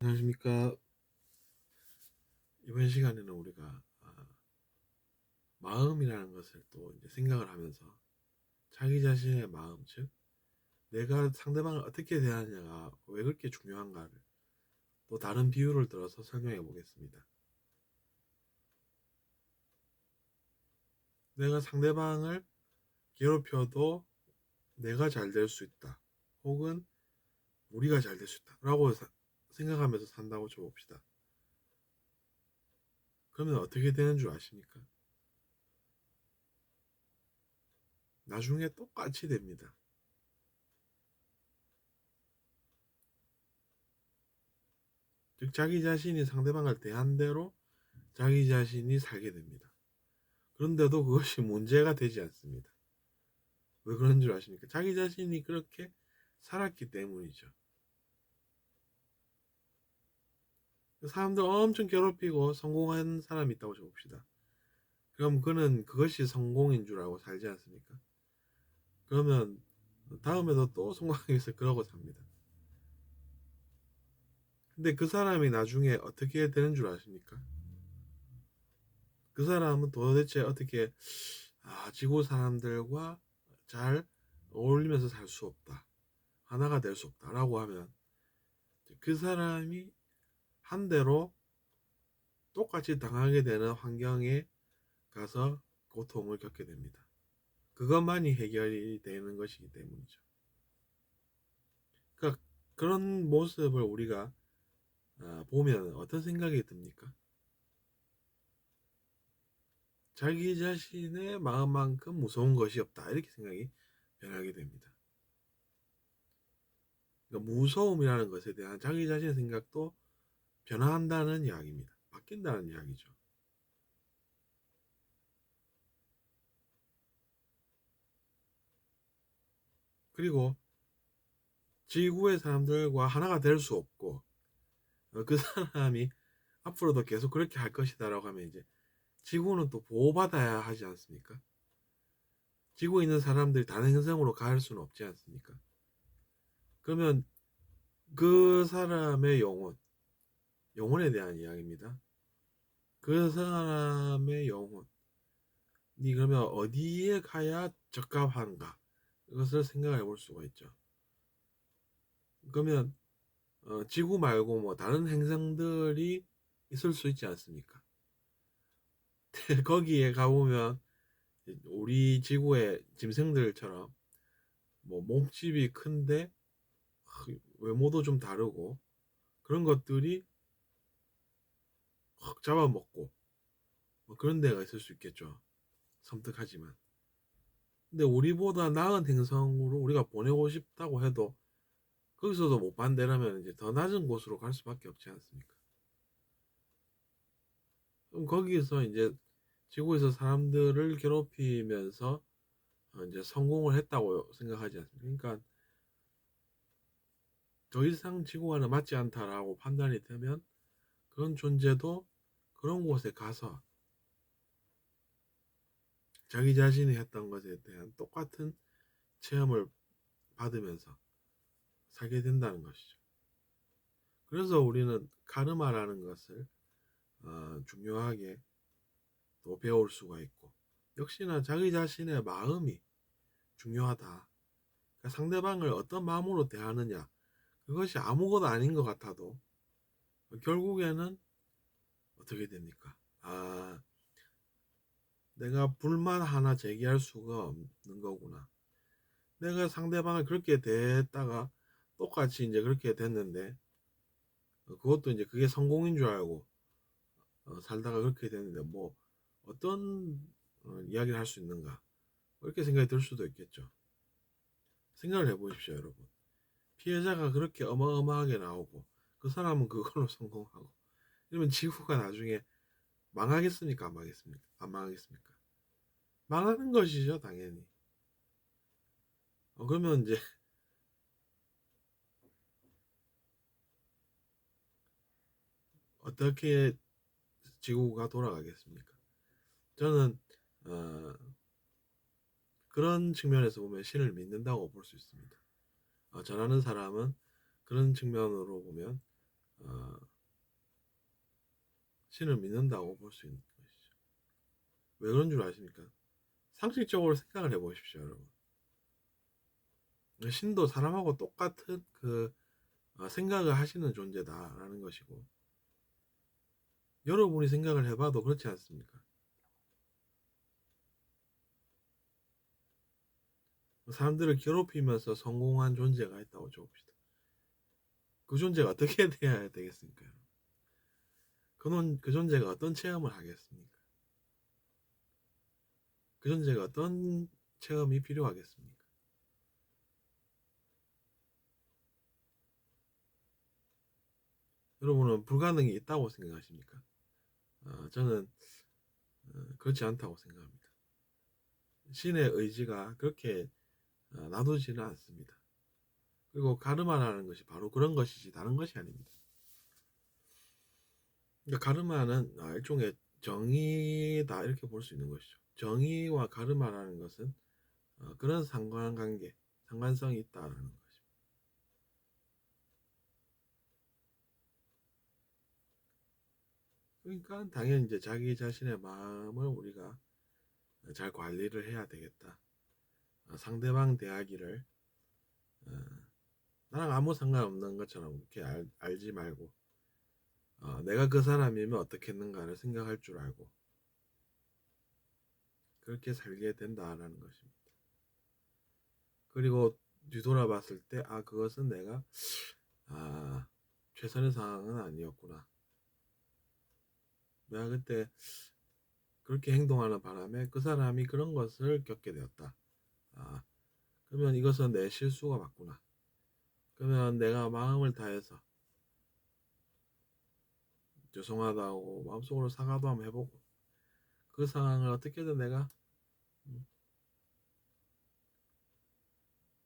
안녕하십니까. 이번 시간에는 우리가 마음이라는 것을 또 이제 생각을 하면서 자기 자신의 마음, 즉 내가 상대방을 어떻게 대하느냐가 왜 그렇게 중요한가를 또 다른 비유를 들어서 설명해 보겠습니다. 내가 상대방을 괴롭혀도 내가 잘 될 수 있다. 혹은 우리가 잘 될 수 있다. 라고 생각하면서 산다고 쳐봅시다. 그러면 어떻게 되는 줄 아십니까? 나중에 똑같이 됩니다. 즉 자기 자신이 상대방을 대한 대로 자기 자신이 살게 됩니다. 그런데도 그것이 문제가 되지 않습니다. 왜 그런 줄 아십니까? 자기 자신이 그렇게 살았기 때문이죠. 사람들 엄청 괴롭히고 성공한 사람이 있다고 쳐봅시다. 그럼 그는 그것이 성공인 줄 알고 살지 않습니까? 그러면 다음에도 또 성공하기 위해서 그러고 삽니다. 근데 그 사람이 나중에 어떻게 되는 줄 아십니까? 그 사람은 도대체 어떻게 지구 사람들과 잘 어울리면서 살 수 없다. 하나가 될 수 없다라고 하면 그 사람이 한 대로 똑같이 당하게 되는 환경에 가서 고통을 겪게 됩니다. 그것만이 해결이 되는 것이기 때문이죠. 그러니까 그런 모습을 우리가 보면 어떤 생각이 듭니까? 자기 자신의 마음만큼 무서운 것이 없다 이렇게 생각이 변하게 됩니다. 그러니까 무서움이라는 것에 대한 자기 자신의 생각도 변화한다는 이야기입니다. 바뀐다는 이야기죠. 그리고 지구의 사람들과 하나가 될 수 없고 그 사람이 앞으로도 계속 그렇게 할 것이다라고 하면 이제 지구는 또 보호받아야 하지 않습니까? 지구에 있는 사람들이 다른 행성으로 갈 수는 없지 않습니까? 그러면 그 사람의 영혼에 대한 이야기입니다. 그 사람의 영혼이 그러면 어디에 가야 적합한가? 이것을 생각해 볼 수가 있죠. 그러면 지구 말고 뭐 다른 행성들이 있을 수 있지 않습니까? 거기에 가보면 우리 지구의 짐승들처럼 뭐 몸집이 큰데 외모도 좀 다르고 그런 것들이 확 잡아먹고 뭐 그런 데가 있을 수 있겠죠. 섬뜩하지만. 근데 우리보다 나은 행성으로 우리가 보내고 싶다고 해도 거기서도 못 반대라면 이제 더 낮은 곳으로 갈 수밖에 없지 않습니까? 그럼 거기서 이제 지구에서 사람들을 괴롭히면서 이제 성공을 했다고 생각하지 않습니까? 그러니까 더 이상 지구와는 맞지 않다라고 판단이 되면 그런 존재도 그런 곳에 가서 자기 자신이 했던 것에 대한 똑같은 체험을 받으면서 살게 된다는 것이죠. 그래서 우리는 카르마라는 것을 중요하게 또 배울 수가 있고 역시나 자기 자신의 마음이 중요하다. 그러니까 상대방을 어떤 마음으로 대하느냐 그것이 아무것도 아닌 것 같아도 결국에는 어떻게 됩니까? 내가 불만 하나 제기할 수가 없는 거구나. 내가 상대방을 그렇게 대했다가 똑같이 이제 그렇게 됐는데 그것도 이제 그게 성공인 줄 알고 살다가 그렇게 됐는데 뭐 어떤 이야기를 할 수 있는가 그렇게 생각이 들 수도 있겠죠. 생각을 해보십시오, 여러분. 피해자가 그렇게 어마어마하게 나오고 그 사람은 그걸로 성공하고 이러면 지구가 나중에 망하겠습니까? 안 망하겠습니까? 안 망하겠습니까? 망하는 것이죠, 당연히. 그러면 이제 어떻게 지구가 돌아가겠습니까? 저는 어, 그런 측면에서 보면 신을 믿는다고 볼 수 있습니다. 저라는 사람은 그런 측면으로 보면 어, 신을 믿는다고 볼 수 있는 것이죠. 왜 그런 줄 아십니까? 상식적으로 생각을 해보십시오, 여러분. 신도 사람하고 똑같은 생각을 하시는 존재다라는 것이고, 여러분이 생각을 해봐도 그렇지 않습니까? 사람들을 괴롭히면서 성공한 존재가 있다고 줘봅시다. 그 존재가 어떻게 돼야 되겠습니까? 그 존재가 어떤 체험을 하겠습니까? 그 존재가 어떤 체험이 필요하겠습니까? 여러분은 불가능이 있다고 생각하십니까? 저는 그렇지 않다고 생각합니다. 신의 의지가 그렇게 놔두지는 않습니다. 그리고 가르마라는 것이 바로 그런 것이지 다른 것이 아닙니다. 그러니까 가르마는 일종의 정의다 이렇게 볼 수 있는 것이죠. 정의와 가르마라는 것은 그런 상관관계, 상관성이 있다라는 것입니다. 그러니까 당연히 이제 자기 자신의 마음을 우리가 잘 관리를 해야 되겠다. 상대방 대하기를 어, 나랑 아무 상관없는 것처럼 이렇게 알지 말고 내가 그 사람이면 어떻겠는가를 생각할 줄 알고 그렇게 살게 된다라는 것입니다. 그리고 뒤돌아봤을 때 그것은 내가 최선의 상황은 아니었구나. 내가 그때 그렇게 행동하는 바람에 그 사람이 그런 것을 겪게 되었다. 그러면 이것은 내 실수가 맞구나. 그러면 내가 마음을 다해서 죄송하다고 마음속으로 사과도 한번 해보고 그 상황을 어떻게든 내가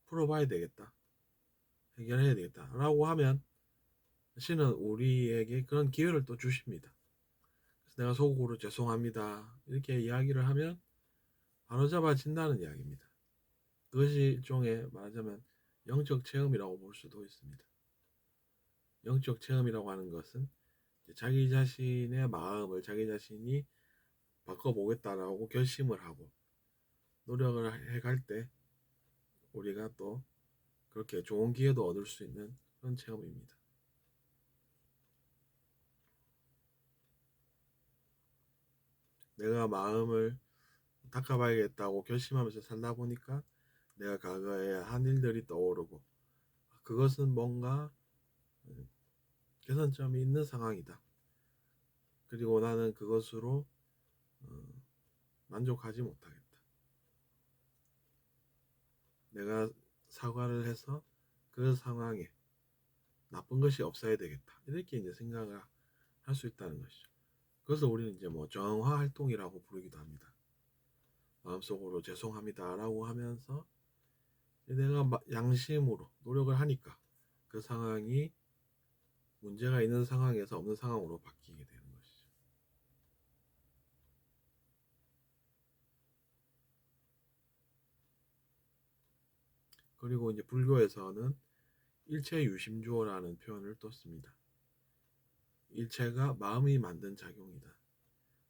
풀어봐야 되겠다. 해결해야 되겠다. 라고 하면 신은 우리에게 그런 기회를 또 주십니다. 그래서 내가 속으로 죄송합니다. 이렇게 이야기를 하면 바로잡아진다는 이야기입니다. 그것이 일종의 말하자면 영적 체험이라고 볼 수도 있습니다. 영적 체험이라고 하는 것은 자기 자신의 마음을 자기 자신이 바꿔보겠다라고 결심을 하고 노력을 해갈 때 우리가 또 그렇게 좋은 기회도 얻을 수 있는 그런 체험입니다. 내가 마음을 닦아봐야겠다고 결심하면서 살다 보니까 내가 과거에 한 일들이 떠오르고 그것은 뭔가 개선점이 있는 상황이다. 그리고 나는 그것으로 만족하지 못하겠다. 내가 사과를 해서 그 상황에 나쁜 것이 없어야 되겠다. 이렇게 이제 생각을 할 수 있다는 것이죠. 그래서 우리는 이제 뭐 정화 활동이라고 부르기도 합니다. 마음속으로 죄송합니다라고 하면서 내가 양심으로 노력을 하니까 그 상황이 문제가 있는 상황에서 없는 상황으로 바뀌게 되는 것이죠. 그리고 이제 불교에서는 일체 유심조라는 표현을 또 씁니다. 일체가 마음이 만든 작용이다.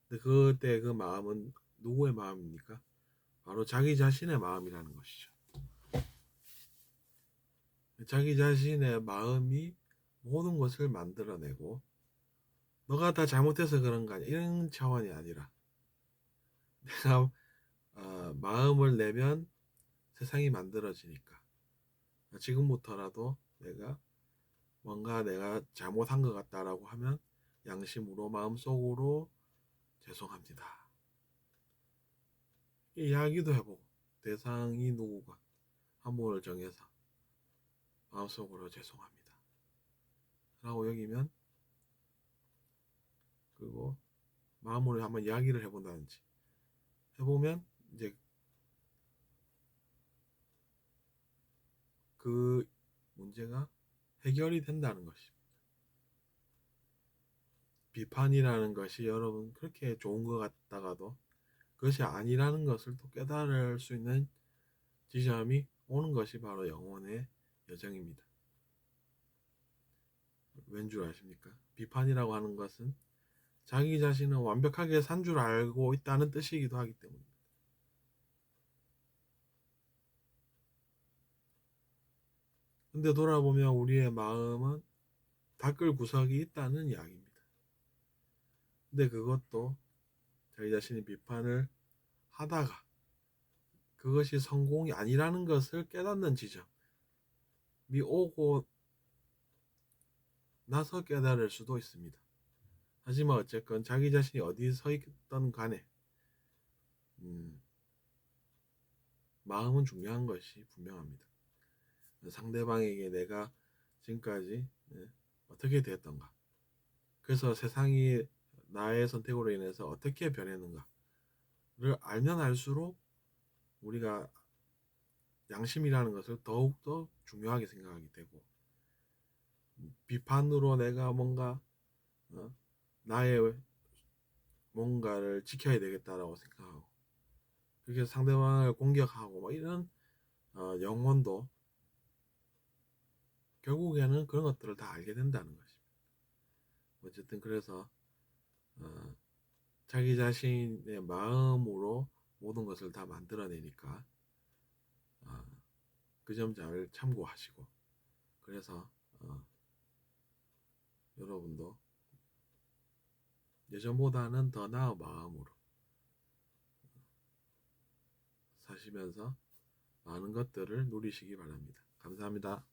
근데 그때 그 마음은 누구의 마음입니까? 바로 자기 자신의 마음이라는 것이죠. 자기 자신의 마음이 모든 것을 만들어내고 너가 다 잘못해서 그런 거 아니야 이런 차원이 아니라 내가 마음을 내면 세상이 만들어지니까 지금부터라도 내가 뭔가 내가 잘못한 것 같다라고 하면 양심으로 마음속으로 죄송합니다. 이야기도 해보고 대상이 누구가 한 분을 정해서 마음속으로 죄송합니다. 라고 여기면 그리고 마음으로 한번 이야기를 해본다든지 해보면 이제 그 문제가 해결이 된다는 것입니다. 비판이라는 것이 여러분 그렇게 좋은 것 같다가도 그것이 아니라는 것을 또 깨달을 수 있는 지점이 오는 것이 바로 영혼의 여정입니다. 왠 줄 아십니까? 비판이라고 하는 것은 자기 자신은 완벽하게 산 줄 알고 있다는 뜻이기도 하기 때문입니다. 근데 돌아보면 우리의 마음은 닦을 구석이 있다는 이야기입니다. 근데 그것도 자기 자신이 비판을 하다가 그것이 성공이 아니라는 것을 깨닫는 지점이 오고 나서 깨달을 수도 있습니다. 하지만 어쨌건 자기 자신이 어디 서 있던 간에 마음은 중요한 것이 분명합니다. 상대방에게 내가 지금까지 어떻게 됐던가, 그래서 세상이 나의 선택으로 인해서 어떻게 변했는가를 알면 알수록 우리가 양심이라는 것을 더욱더 중요하게 생각하게 되고, 비판으로 내가 뭔가 나의 뭔가를 지켜야 되겠다라고 생각하고 그렇게 상대방을 공격하고 뭐 이런 영혼도 결국에는 그런 것들을 다 알게 된다는 것입니다. 어쨌든 그래서 자기 자신의 마음으로 모든 것을 다 만들어내니까 그 점 잘 참고하시고, 그래서 여러분도 예전보다는 더 나은 마음으로 사시면서 많은 것들을 누리시기 바랍니다. 감사합니다.